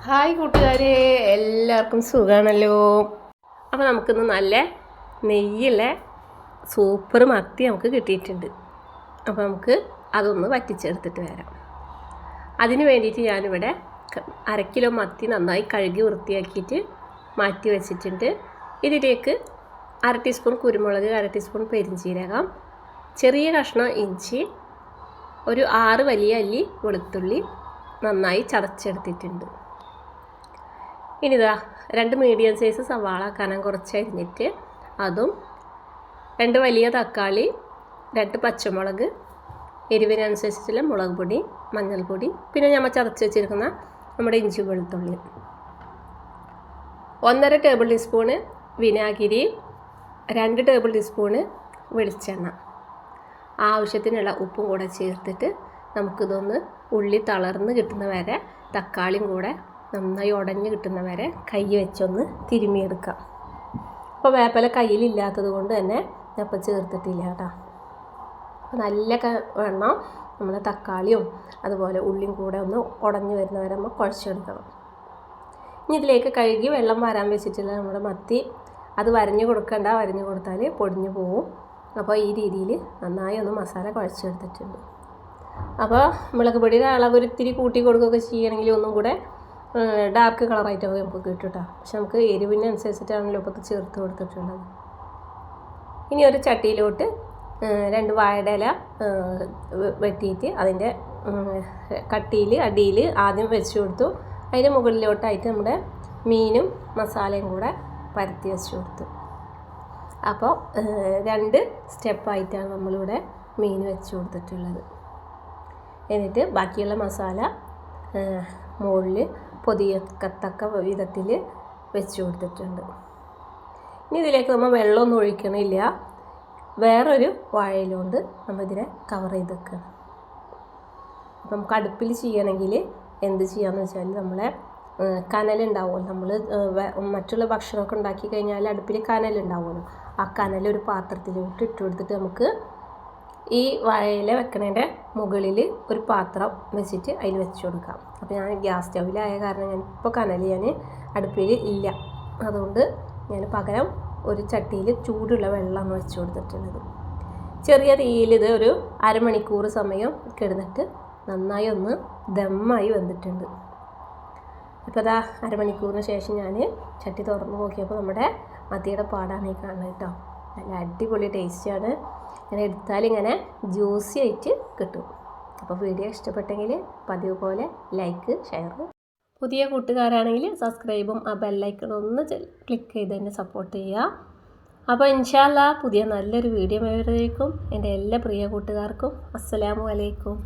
Hi കൂട്ടുകാരെ, എല്ലാവർക്കും സുഖമാണല്ലോ. അപ്പോൾ നമുക്കിന്ന് നല്ല നെയ്യുള്ള സൂപ്പർ മത്തി നമുക്ക് കിട്ടിയിട്ടുണ്ട്. അപ്പോൾ നമുക്ക് അതൊന്ന് വറ്റിച്ചെടുത്തിട്ട് വരാം. അതിന് വേണ്ടിയിട്ട് ഞാനിവിടെ 1/2 കിലോ മത്തി നന്നായി കഴുകി വൃത്തിയാക്കിയിട്ട് മാറ്റി വെച്ചിട്ടുണ്ട്. ഇതിലേക്ക് 1/2 ടീസ്പൂൺ കുരുമുളക്, 1/2 ടീസ്പൂൺ പെരിഞ്ചീരകം, ചെറിയ കഷ്ണം ഇഞ്ചി, ഒരു 6 വലിയ അല്ലി വെളുത്തുള്ളി നന്നായി ചതച്ചെടുത്തിട്ടുണ്ട്. ഇനിതാ 2 മീഡിയം സൈസ് സവാള കനം കുറച്ച് അരിഞ്ഞിട്ട് അതും, 2 വലിയ തക്കാളി, 2 പച്ചമുളക്, എരിവിനനുസരിച്ചുള്ള മുളക് പൊടി, മഞ്ഞൾപ്പൊടി, പിന്നെ നമ്മൾ ചതച്ച് വെച്ചിരിക്കുന്ന നമ്മുടെ ഇഞ്ചി വെളുത്തുള്ളി, 1.5 ടേബിൾ ടീസ്പൂണ് വിനാഗിരി, 2 ടേബിൾ ടീസ്പൂണ് വെളിച്ചെണ്ണ, ആവശ്യത്തിനുള്ള ഉപ്പും കൂടെ ചേർത്തിട്ട് നമുക്കിതൊന്ന് ഉള്ളി തളർന്ന് കിട്ടുന്ന വരെ, തക്കാളിയും കൂടെ നന്നായി ഉടഞ്ഞ് കിട്ടുന്ന വരെ കൈ വെച്ചൊന്ന് തിരുമ്മിയെടുക്കാം. അപ്പോൾ വേപ്പില കയ്യിലില്ലാത്തത് കൊണ്ട് തന്നെ ഞാൻ ചേർത്തിട്ടില്ല കേട്ടോ. അപ്പോൾ നല്ല വെണ്ണം നമ്മൾ തക്കാളിയും അതുപോലെ ഉള്ളിയും കൂടെ ഒന്ന് ഉടഞ്ഞ് വരുന്ന വരെ നമ്മൾ കുഴച്ചെടുക്കണം. ഇനി ഇതിലേക്ക് കഴുകി വെള്ളം വരാൻ വെച്ചിട്ടുള്ള നമ്മുടെ മത്തി അത് വരഞ്ഞ് കൊടുക്കണ്ട, വരഞ്ഞ് കൊടുത്താൽ പൊടിഞ്ഞു പോവും. അപ്പോൾ ഈ രീതിയിൽ നന്നായി ഒന്ന് മസാല കുഴച്ചെടുത്തിട്ടുണ്ട്. അപ്പോൾ മുളക് പൊടിയുടെ അളവ് ഒരിത്തിരി കൂട്ടി കൊടുക്കുകയൊക്കെ ചെയ്യണമെങ്കിൽ ഒന്നും കൂടെ ഡാർക്ക് കളറായിട്ടൊക്കെ നമുക്ക് കിട്ടും കേട്ടോ. പക്ഷെ നമുക്ക് എരിവിനനുസരിച്ചിട്ടാണല്ലോ ഇപ്പോൾ ചേർത്ത് കൊടുത്തിട്ടുള്ളത്. ഇനി ഒരു ചട്ടിയിലോട്ട് 2 വാഴയുടെ ഇല വെട്ടിയിട്ട് അതിൻ്റെ കട്ടിയിൽ അടിയിൽ ആദ്യം വെച്ച് കൊടുത്തു. അതിൻ്റെ മുകളിലോട്ടായിട്ട് നമ്മുടെ മീനും മസാലയും കൂടെ പരത്തി വെച്ച് കൊടുത്തു. അപ്പോൾ 2 സ്റ്റെപ്പായിട്ടാണ് നമ്മളിവിടെ മീൻ വെച്ച് കൊടുത്തിട്ടുള്ളത്. എന്നിട്ട് ബാക്കിയുള്ള മസാല മുകളിൽ പൊതിയത്തക്ക വിധത്തിൽ വെച്ച് കൊടുത്തിട്ടുണ്ട്. ഇനി ഇതിലേക്ക് നമ്മൾ വെള്ളമൊന്നും ഒഴിക്കണില്ല, വേറൊരു വാഴയിലുകൊണ്ട് നമ്മൾ ഇതിനെ കവർ ചെയ്ത് വെക്കണം. അപ്പം നമുക്ക് അടുപ്പിൽ ചെയ്യണമെങ്കിൽ എന്ത് ചെയ്യാമെന്ന് വെച്ചാൽ നമ്മളെ കനലുണ്ടാവുമല്ലോ, നമ്മൾ മറ്റുള്ള ഭക്ഷണമൊക്കെ ഉണ്ടാക്കി കഴിഞ്ഞാൽ അടുപ്പിൽ കനലുണ്ടാവുമല്ലോ, ആ കനലൊരു പാത്രത്തിലോട്ട് ഇട്ട് കൊടുത്തിട്ട് നമുക്ക് ഈ വാഴയില വെക്കണതിൻ്റെ മുകളിൽ ഒരു പാത്രം വെച്ചിട്ട് അതിൽ വെച്ച് കൊടുക്കാം. അപ്പോൾ ഞാൻ ഗ്യാസ് സ്റ്റൗവിലായ കാരണം ഞാനിപ്പോൾ കനൽ ഞാൻ അടുപ്പിൽ ഇല്ല, അതുകൊണ്ട് ഞാൻ പകരം ഒരു ചട്ടിയിൽ ചൂടുള്ള വെള്ളമാണ് വെച്ച് കൊടുത്തിട്ടുള്ളത്. ചെറിയ തീയിൽ ഇത് ഒരു അരമണിക്കൂർ സമയം കിടന്നിട്ട് നന്നായി ഒന്ന് ദമ്മായി വന്നിട്ടുണ്ട്. ഇപ്പോൾ അതാ അരമണിക്കൂറിന് ശേഷം ഞാൻ ചട്ടി തുറന്ന് നോക്കിയപ്പോൾ നമ്മുടെ മത്തിയുടെ പാടാണ് ഈ കാണുന്നത് കേട്ടോ. നല്ല അടിപൊളി ടേസ്റ്റാണ്. ഇങ്ങനെ എടുത്താൽ ഇങ്ങനെ ജ്യൂസി ആയിട്ട് കിട്ടും. അപ്പോൾ വീഡിയോ ഇഷ്ടപ്പെട്ടെങ്കിൽ പതിവ് പോലെ ലൈക്ക്, ഷെയർ, പുതിയ കൂട്ടുകാരാണെങ്കിൽ സബ്സ്ക്രൈബും ആ ബെല്ലൈക്കൺ ഒന്ന് ക്ലിക്ക് ചെയ്ത് തന്നെ സപ്പോർട്ട് ചെയ്യുക. അപ്പോൾ ഇൻഷാ അല്ലാഹ് പുതിയ നല്ലൊരു വീഡിയോ വരുന്നതായിരിക്കും. എൻ്റെ എല്ലാ പ്രിയ കൂട്ടുകാർക്കും അസ്സലാമു അലൈക്കും.